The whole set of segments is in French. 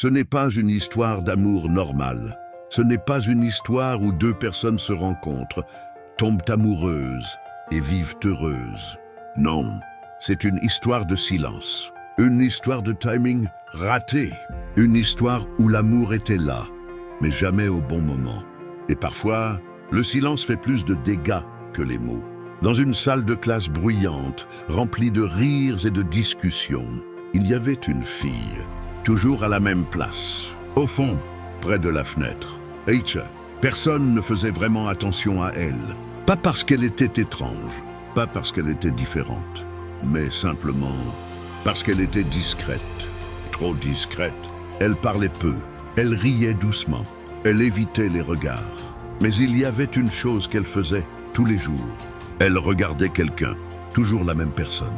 Ce n'est pas une histoire d'amour normal. Ce n'est pas une histoire où deux personnes se rencontrent, tombent amoureuses et vivent heureuses. Non, c'est une histoire de silence. Une histoire de timing raté. Une histoire où l'amour était là, mais jamais au bon moment. Et parfois, le silence fait plus de dégâts que les mots. Dans une salle de classe bruyante, remplie de rires et de discussions, il y avait une fille, toujours à la même place, au fond, près de la fenêtre. Aïcha, personne ne faisait vraiment attention à elle. Pas parce qu'elle était étrange, pas parce qu'elle était différente, mais simplement parce qu'elle était discrète. Trop discrète. Elle parlait peu, elle riait doucement, elle évitait les regards. Mais il y avait une chose qu'elle faisait tous les jours. Elle regardait quelqu'un, toujours la même personne,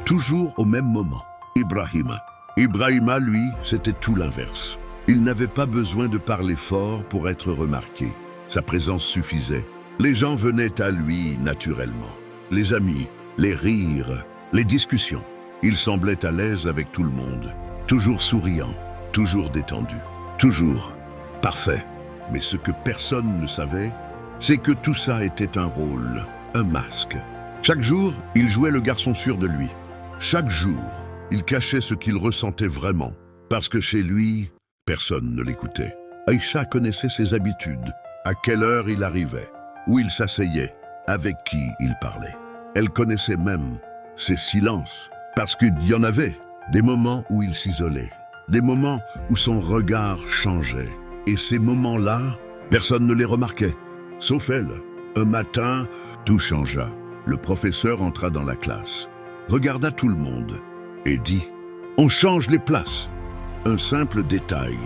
toujours au même moment. Ibrahima. Ibrahima, lui, c'était tout l'inverse. Il n'avait pas besoin de parler fort pour être remarqué. Sa présence suffisait. Les gens venaient à lui naturellement. Les amis, les rires, les discussions. Il semblait à l'aise avec tout le monde. Toujours souriant, toujours détendu. Toujours parfait. Mais ce que personne ne savait, c'est que tout ça était un rôle, un masque. Chaque jour, il jouait le garçon sûr de lui. Chaque jour, il cachait ce qu'il ressentait vraiment. Parce que chez lui, personne ne l'écoutait. Aïcha connaissait ses habitudes, à quelle heure il arrivait, où il s'asseyait, avec qui il parlait. Elle connaissait même ses silences, parce qu'il y en avait des moments où il s'isolait, des moments où son regard changeait. Et ces moments-là, personne ne les remarquait, sauf elle. Un matin, tout changea. Le professeur entra dans la classe, regarda tout le monde et dit « On change les places !» Un simple détail,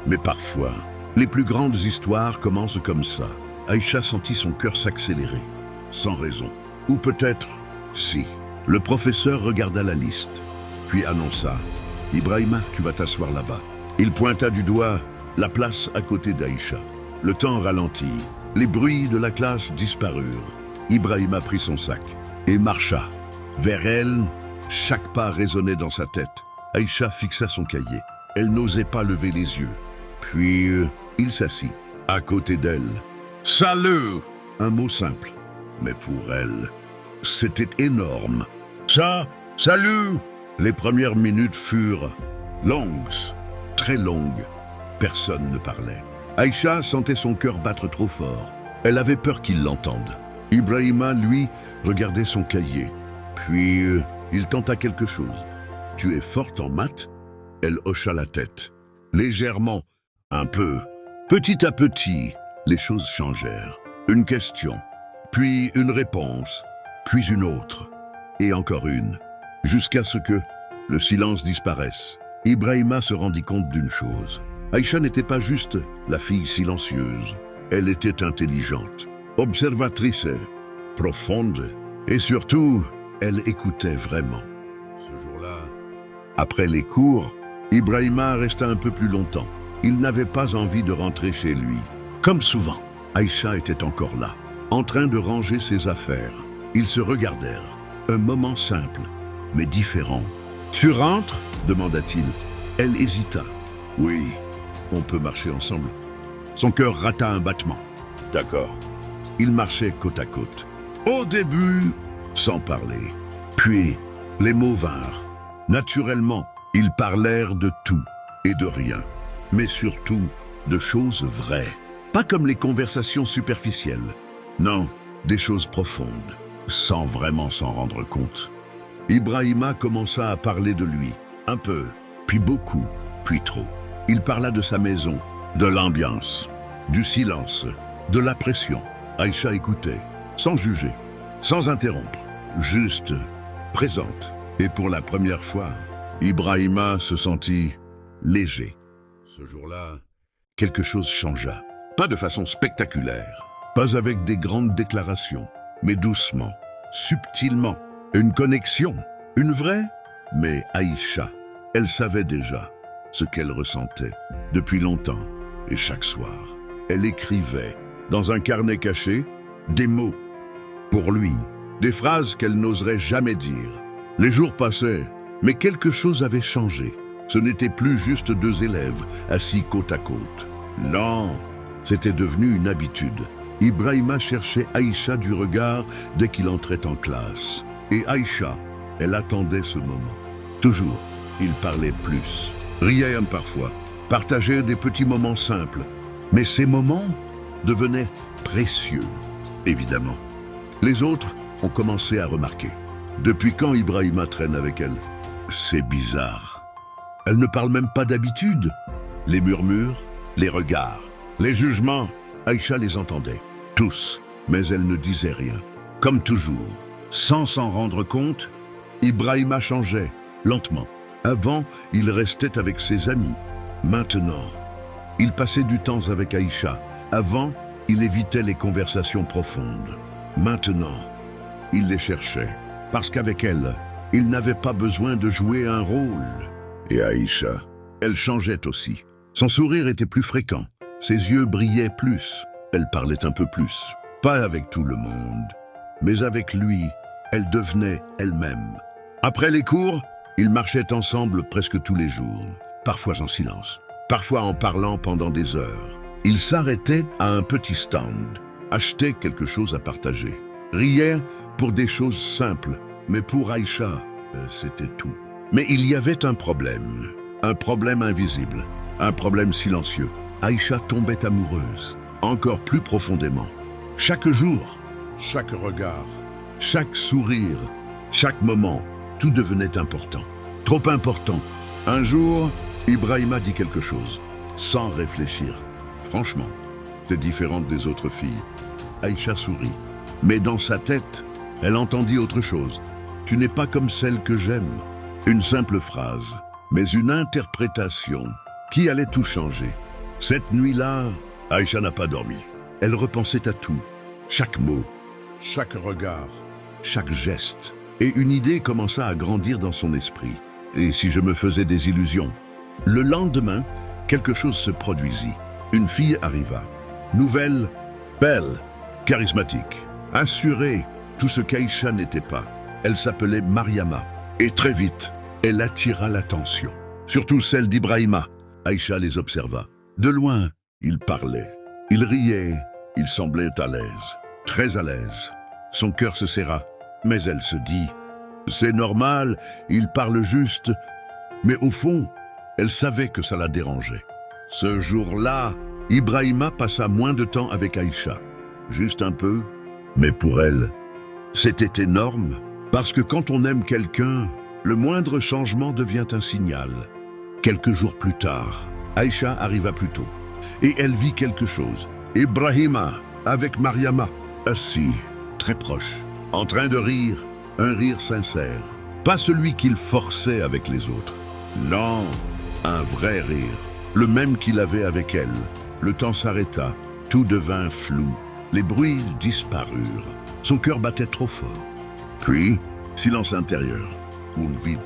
mais parfois, les plus grandes histoires commencent comme ça. Aïcha sentit son cœur s'accélérer, sans raison. Ou peut-être, si. Le professeur regarda la liste, puis annonça « Ibrahima, tu vas t'asseoir là-bas. » Il pointa du doigt la place à côté d'Aïcha. Le temps ralentit, les bruits de la classe disparurent. Ibrahima prit son sac et marcha. Vers elle, chaque pas résonnait dans sa tête. Aïcha fixa son cahier. Elle n'osait pas lever les yeux. Puis, il s'assit, à côté d'elle. « Salut !» Un mot simple. Mais pour elle, c'était énorme. « Ça, salut !» Les premières minutes furent longues, très longues. Personne ne parlait. Aïcha sentait son cœur battre trop fort. Elle avait peur qu'il l'entende. Ibrahima, lui, regardait son cahier. Puis, il tenta quelque chose. « Tu es forte en maths ?» Elle hocha la tête. Légèrement, un peu. Petit à petit, les choses changèrent. Une question, puis une réponse, puis une autre, et encore une, jusqu'à ce que le silence disparaisse. Ibrahima se rendit compte d'une chose. Aïcha n'était pas juste la fille silencieuse. Elle était intelligente, observatrice, profonde, et surtout, elle écoutait vraiment. Ce jour-là, après les cours, Ibrahima resta un peu plus longtemps. Il n'avait pas envie de rentrer chez lui. Comme souvent, Aïcha était encore là, en train de ranger ses affaires. Ils se regardèrent. Un moment simple, mais différent. « Tu rentres ?» demanda-t-il. Elle hésita. « Oui, on peut marcher ensemble. » Son cœur rata un battement. « D'accord. » Ils marchaient côte à côte. Au début, sans parler. Puis, les mots vinrent. Naturellement, ils parlèrent de tout et de rien, mais surtout de choses vraies. Pas comme les conversations superficielles. Non, des choses profondes, sans vraiment s'en rendre compte. Ibrahima commença à parler de lui, un peu, puis beaucoup, puis trop. Il parla de sa maison, de l'ambiance, du silence, de la pression. Aïcha écoutait, sans juger, sans interrompre, juste présente. Et pour la première fois, Ibrahima se sentit léger. Ce jour-là, quelque chose changea. Pas de façon spectaculaire, pas avec des grandes déclarations, mais doucement, subtilement. Une connexion, une vraie, mais Aïcha, elle savait déjà ce qu'elle ressentait depuis longtemps. Et chaque soir, elle écrivait, dans un carnet caché, des mots pour lui, des phrases qu'elle n'oserait jamais dire. Les jours passaient, mais quelque chose avait changé. Ce n'étaient plus juste deux élèves assis côte à côte. Non, c'était devenu une habitude. Ibrahima cherchait Aïcha du regard dès qu'il entrait en classe. Et Aïcha, elle attendait ce moment. Toujours, il parlait plus, riait parfois, partageait des petits moments simples. Mais ces moments devenaient précieux, évidemment. Les autres ont commencé à remarquer. Depuis quand Ibrahima traîne avec elle? C'est bizarre. Elle ne parle même pas d'habitude. Les murmures, les regards, les jugements, Aïcha les entendait. Tous, mais elle ne disait rien. Comme toujours, sans s'en rendre compte, Ibrahima changeait, lentement. Avant, il restait avec ses amis. Maintenant, il passait du temps avec Aïcha. Avant, il évitait les conversations profondes. Maintenant, il les cherchait. Parce qu'avec elle, il n'avait pas besoin de jouer un rôle. Et Aïcha, elle changeait aussi. Son sourire était plus fréquent. Ses yeux brillaient plus. Elle parlait un peu plus. Pas avec tout le monde. Mais avec lui, elle devenait elle-même. Après les cours, ils marchaient ensemble presque tous les jours. Parfois en silence. Parfois en parlant pendant des heures. Ils s'arrêtaient à un petit stand. Achetaient quelque chose à partager. Riaient pour des choses simples. Mais pour Aïcha, c'était tout. Mais il y avait un problème invisible, un problème silencieux. Aïcha tombait amoureuse, encore plus profondément. Chaque jour, chaque regard, chaque sourire, chaque moment, tout devenait important. Trop important. Un jour, Ibrahima dit quelque chose, sans réfléchir. Franchement, c'est différente des autres filles. Aïcha sourit, mais dans sa tête, elle entendit autre chose. Tu n'es pas comme celle que j'aime. Une simple phrase, mais une interprétation qui allait tout changer. Cette nuit-là, Aïcha n'a pas dormi. Elle repensait à tout, chaque mot, chaque regard, chaque geste. Et une idée commença à grandir dans son esprit. Et si je me faisais des illusions? Le lendemain, quelque chose se produisit. Une fille arriva. Nouvelle, belle, charismatique, assurée, tout ce qu'Aïcha n'était pas. Elle s'appelait Mariama. Et très vite, elle attira l'attention. Surtout celle d'Ibrahima. Aïcha les observa. De loin, il parlait. Il riait. Il semblait à l'aise. Très à l'aise. Son cœur se serra. Mais elle se dit, c'est normal, il parle juste. Mais au fond, elle savait que ça la dérangeait. Ce jour-là, Ibrahima passa moins de temps avec Aïcha. Juste un peu. Mais pour elle, c'était énorme. Parce que quand on aime quelqu'un, le moindre changement devient un signal. Quelques jours plus tard, Aïcha arriva plus tôt. Et elle vit quelque chose. Ibrahima, avec Mariama, assis, très proche, en train de rire, un rire sincère. Pas celui qu'il forçait avec les autres. Non, un vrai rire. Le même qu'il avait avec elle. Le temps s'arrêta, tout devint flou. Les bruits disparurent. Son cœur battait trop fort. Puis, silence intérieur. Un vide.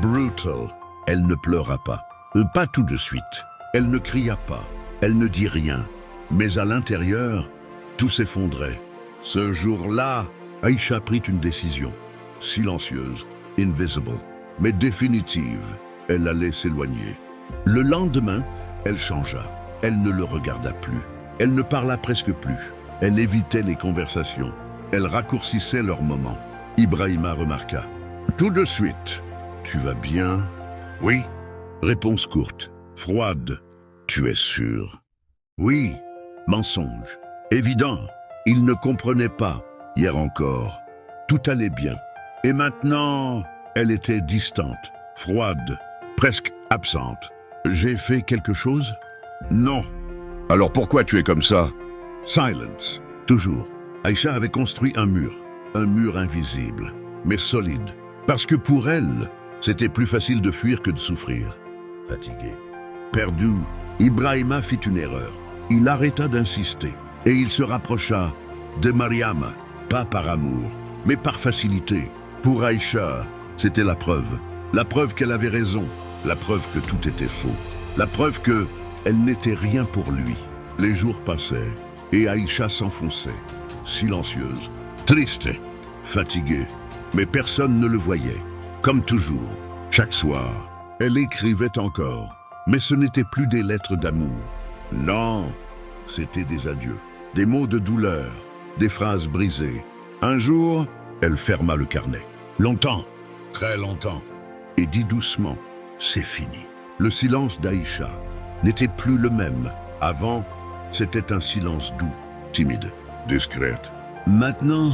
Brutal. Elle ne pleura pas. Pas tout de suite. Elle ne cria pas. Elle ne dit rien. Mais à l'intérieur, tout s'effondrait. Ce jour-là, Aïcha prit une décision. Silencieuse, invisible, mais définitive. Elle allait s'éloigner. Le lendemain, elle changea. Elle ne le regarda plus. Elle ne parla presque plus. Elle évitait les conversations. Elle raccourcissait leurs moments. Ibrahima remarqua. Tout de suite. Tu vas bien? Oui. Réponse courte, froide. Tu es sûr? Oui. Mensonge. Évident. Il ne comprenait pas. Hier encore. Tout allait bien. Et maintenant, elle était distante, froide, presque absente. J'ai fait quelque chose? Non. Alors pourquoi tu es comme ça? Silence. Toujours. Aïcha avait construit un mur invisible, mais solide. Parce que pour elle, c'était plus facile de fuir que de souffrir. Fatigué. Perdu, Ibrahima fit une erreur. Il arrêta d'insister et il se rapprocha de Mariama, pas par amour, mais par facilité. Pour Aïcha, c'était la preuve qu'elle avait raison, la preuve que tout était faux, la preuve que elle n'était rien pour lui. Les jours passaient et Aïcha s'enfonçait, silencieuse, triste, fatiguée, mais personne ne le voyait. Comme toujours, chaque soir, Elle écrivait encore, mais ce n'étaient plus des lettres d'amour. Non, c'était des adieux, des mots de douleur, des phrases brisées. Un jour, elle ferma le carnet. Longtemps, très longtemps, et dit doucement, c'est fini. Le silence d'Aïcha n'était plus le même. Avant, c'était un silence doux, timide, discrète. Maintenant,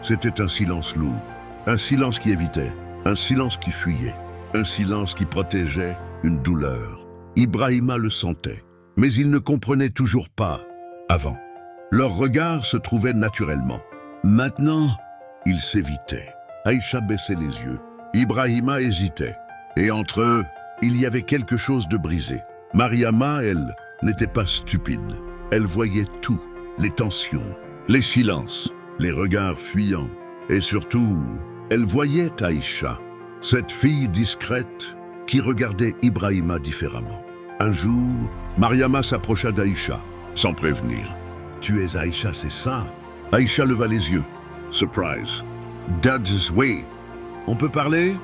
c'était un silence lourd, un silence qui évitait, un silence qui fuyait, un silence qui protégeait une douleur. Ibrahima le sentait, mais il ne comprenait toujours pas avant. Leurs regards se trouvaient naturellement. Maintenant, ils s'évitaient. Aïcha baissait les yeux. Ibrahima hésitait. Et entre eux, il y avait quelque chose de brisé. Mariama, elle, n'était pas stupide. Elle voyait tout, les tensions, les silences, les regards fuyants. Et surtout, elle voyait Aïcha, cette fille discrète qui regardait Ibrahima différemment. Un jour, Mariama s'approcha d'Aïcha, sans prévenir. « Tu es Aïcha, c'est ça ?» Aïcha leva les yeux. « Surprise. Dad's way. On peut parler ?»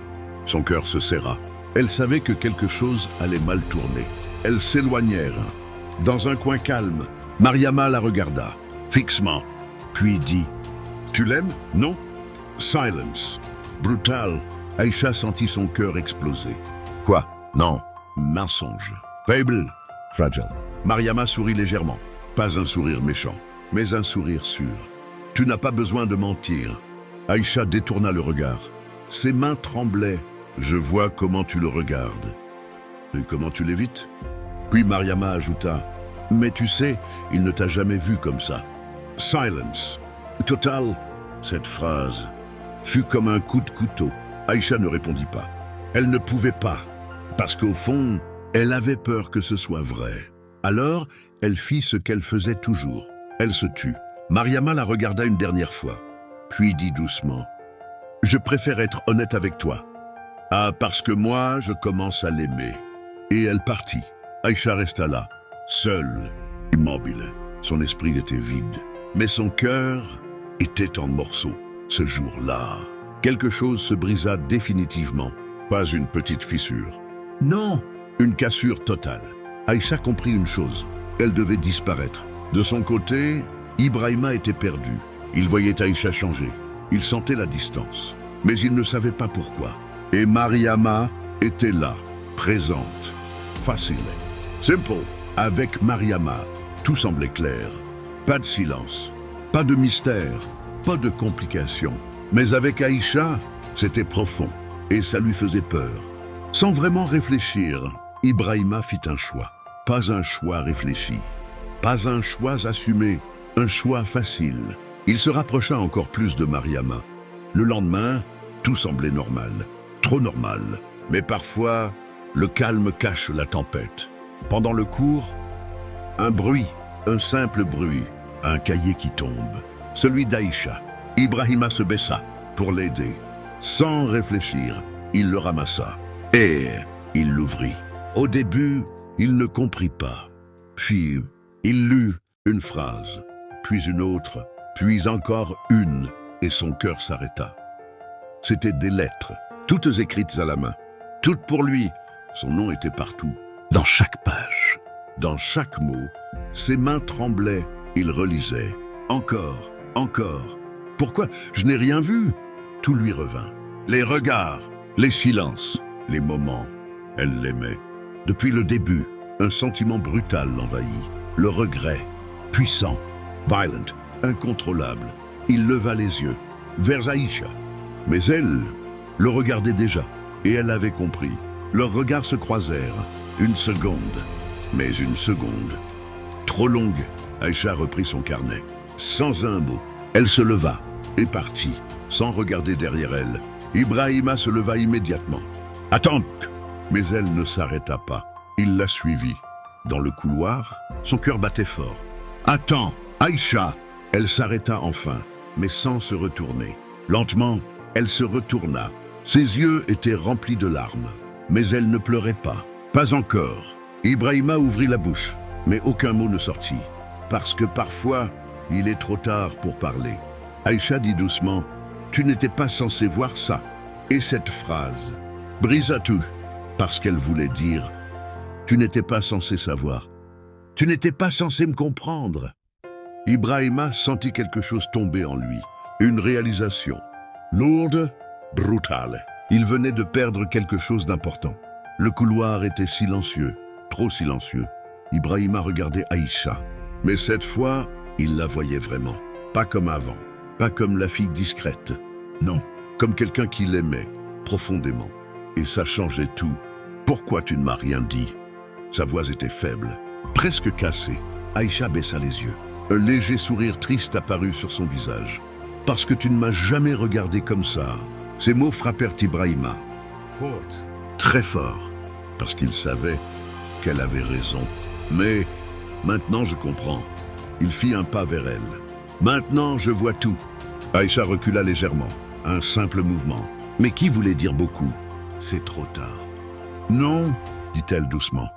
Son cœur se serra. Elle savait que quelque chose allait mal tourner. Elles s'éloignèrent. Dans un coin calme, Mariama la regarda, fixement, puis dit « Tu l'aimes, non ?» Silence. Brutal. Aïcha sentit son cœur exploser. « Quoi ? Non. Mensonge. Faible. Fragile. » Mariama sourit légèrement. Pas un sourire méchant, mais un sourire sûr. « Tu n'as pas besoin de mentir. » Aïcha détourna le regard. Ses mains tremblaient. « Je vois comment tu le regardes. » « Et comment tu l'évites ?» Puis Mariama ajouta « Mais tu sais, il ne t'a jamais vu comme ça. » Silence. Total. Cette phrase fut comme un coup de couteau. Aïcha ne répondit pas. Elle ne pouvait pas, parce qu'au fond, elle avait peur que ce soit vrai. Alors, elle fit ce qu'elle faisait toujours. Elle se tut. Mariama la regarda une dernière fois, puis dit doucement « Je préfère être honnête avec toi. Ah, parce que moi, je commence à l'aimer. » Et elle partit. Aïcha resta là, seule, immobile. Son esprit était vide, mais son cœur était en morceaux. Ce jour-là, quelque chose se brisa définitivement. Pas une petite fissure. Non, une cassure totale. Aïcha comprit une chose. Elle devait disparaître. De son côté, Ibrahima était perdu. Il voyait Aïcha changer. Il sentait la distance. Mais il ne savait pas pourquoi. Et Mariama était là, présente. Facile. Simple. Avec Mariama, tout semblait clair. Pas de silence, pas de mystère, pas de complications. Mais avec Aïcha, c'était profond et ça lui faisait peur. Sans vraiment réfléchir, Ibrahima fit un choix. Pas un choix réfléchi, pas un choix assumé, un choix facile. Il se rapprocha encore plus de Mariama. Le lendemain, tout semblait normal, trop normal. Mais parfois, le calme cache la tempête. Pendant le cours, un bruit, un simple bruit, un cahier qui tombe. Celui d'Aïcha. Ibrahima se baissa pour l'aider. Sans réfléchir, il le ramassa et il l'ouvrit. Au début, il ne comprit pas. Puis, il lut une phrase, puis une autre, puis encore une, et son cœur s'arrêta. C'étaient des lettres, toutes écrites à la main, toutes pour lui. Son nom était partout, dans chaque page, dans chaque mot. Ses mains tremblaient, il relisait. Encore, encore. Pourquoi? Je n'ai rien vu. Tout lui revint. Les regards, les silences, les moments. Elle l'aimait. Depuis le début, un sentiment brutal l'envahit. Le regret, puissant, violent, incontrôlable. Il leva les yeux vers Aïcha. Mais elle le regardait déjà, et elle avait compris. Leurs regards se croisèrent. Une seconde, mais une seconde. Trop longue, Aïcha reprit son carnet. Sans un mot, elle se leva et partit, sans regarder derrière elle. Ibrahima se leva immédiatement. « Attends !» Mais elle ne s'arrêta pas. Il la suivit. Dans le couloir, son cœur battait fort. « Attends, Aïcha !» Elle s'arrêta enfin, mais sans se retourner. Lentement, elle se retourna. Ses yeux étaient remplis de larmes. Mais elle ne pleurait pas. Pas encore. Ibrahima ouvrit la bouche, mais aucun mot ne sortit. Parce que parfois, il est trop tard pour parler. Aïcha dit doucement « Tu n'étais pas censé voir ça. » Et cette phrase brisa tout. parce qu'elle voulait dire « Tu n'étais pas censé savoir. Tu n'étais pas censé me comprendre. » Ibrahima sentit quelque chose tomber en lui, une réalisation. Lourde, brutale. Il venait de perdre quelque chose d'important. Le couloir était silencieux, trop silencieux. Ibrahima regardait Aïcha. Mais cette fois, il la voyait vraiment. Pas comme avant, pas comme la fille discrète. Non, comme quelqu'un qui l'aimait, profondément. Et ça changeait tout. « Pourquoi tu ne m'as rien dit ?» Sa voix était faible, presque cassée. Aïcha baissa les yeux. Un léger sourire triste apparut sur son visage. « Parce que tu ne m'as jamais regardé comme ça. » Ces mots frappèrent Ibrahima. Fort. Très fort. Parce qu'il savait qu'elle avait raison. Mais maintenant je comprends. Il fit un pas vers elle. Maintenant je vois tout. Aïcha recula légèrement. Un simple mouvement. Mais qui voulait dire beaucoup? C'est trop tard. Non, dit-elle doucement.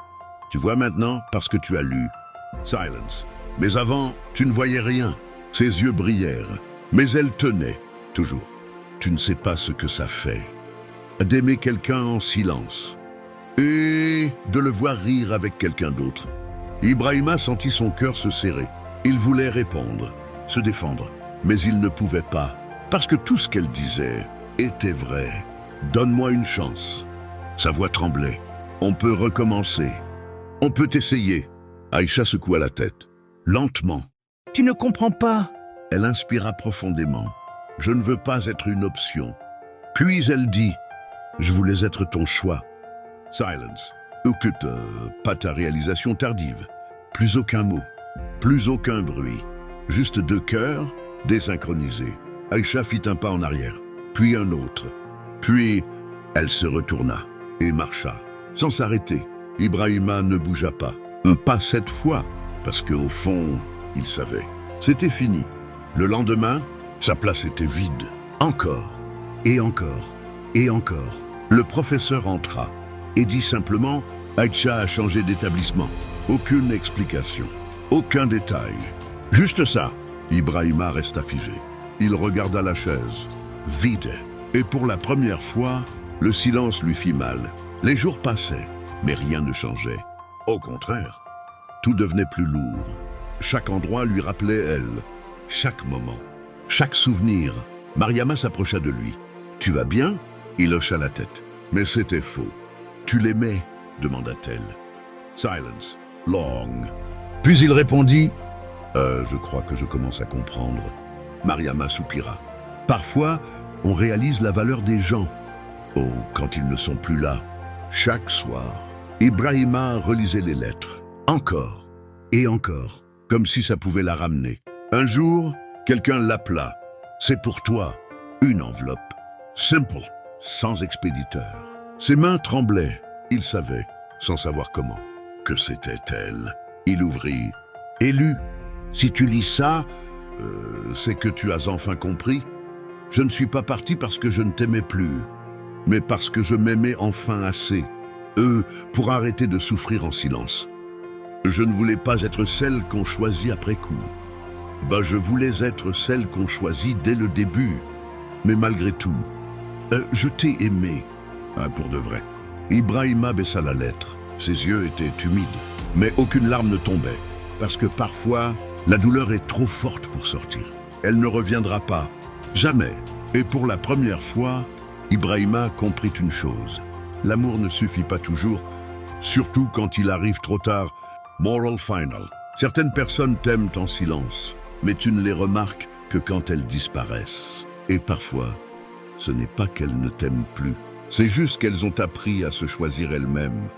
Tu vois maintenant parce que tu as lu. Silence. Mais avant, tu ne voyais rien. Ses yeux brillèrent. Mais elle tenait, toujours. Tu ne sais pas ce que ça fait. D'aimer quelqu'un en silence. Et de le voir rire avec quelqu'un d'autre. Ibrahima sentit son cœur se serrer. Il voulait répondre, se défendre. Mais il ne pouvait pas. Parce que tout ce qu'elle disait était vrai. Donne-moi une chance. Sa voix tremblait. On peut recommencer. On peut essayer. Aïcha secoua la tête. Lentement. Tu ne comprends pas. Elle inspira profondément. Je ne veux pas être une option. Puis elle dit, je voulais être ton choix. Silence. Pas ta réalisation tardive. Plus aucun mot. Plus aucun bruit. Juste deux cœurs désynchronisés. Aïcha fit un pas en arrière, puis un autre. Puis, elle se retourna et marcha, sans s'arrêter. Ibrahima ne bougea pas. Pas cette fois, parce qu'au fond, il savait. C'était fini. Le lendemain, sa place était vide. Encore, et encore, et encore. Le professeur entra et dit simplement « Aïcha a changé d'établissement. » Aucune explication, aucun détail. Juste ça. Ibrahima resta figé. Il regarda la chaise, vide. Et pour la première fois, le silence lui fit mal. Les jours passaient, mais rien ne changeait. Au contraire, tout devenait plus lourd. Chaque endroit lui rappelait elle. Chaque moment, chaque souvenir. Mariama s'approcha de lui. « Tu vas bien ?» Il hocha la tête. Mais c'était faux. « Tu l'aimais ?» demanda-t-elle. Silence. Long. Puis il répondit « Je crois que je commence à comprendre. » Mariama soupira. Parfois, on réalise la valeur des gens. Oh, quand ils ne sont plus là. Chaque soir, Ibrahima relisait les lettres. Encore et encore, comme si ça pouvait la ramener. Un jour, quelqu'un l'appela. C'est pour toi. Une enveloppe. Simple, sans expéditeur. Ses mains tremblaient. Il savait, sans savoir comment, que c'était elle. Il ouvrit et lut. Si tu lis ça, c'est que tu as enfin compris. Je ne suis pas parti parce que je ne t'aimais plus, mais parce que je m'aimais enfin assez. Pour arrêter de souffrir en silence. Je ne voulais pas être celle qu'on choisit après coup. Je voulais être celle qu'on choisit dès le début. Mais malgré tout, je t'ai aimé. Pour de vrai. Ibrahima baissa la lettre. Ses yeux étaient humides, mais aucune larme ne tombait. Parce que parfois, la douleur est trop forte pour sortir. Elle ne reviendra pas. Jamais. Et pour la première fois, Ibrahima comprit une chose. L'amour ne suffit pas toujours, surtout quand il arrive trop tard. Moral final. Certaines personnes t'aiment en silence, mais tu ne les remarques que quand elles disparaissent. Et parfois, ce n'est pas qu'elles ne t'aiment plus. C'est juste qu'elles ont appris à se choisir elles-mêmes.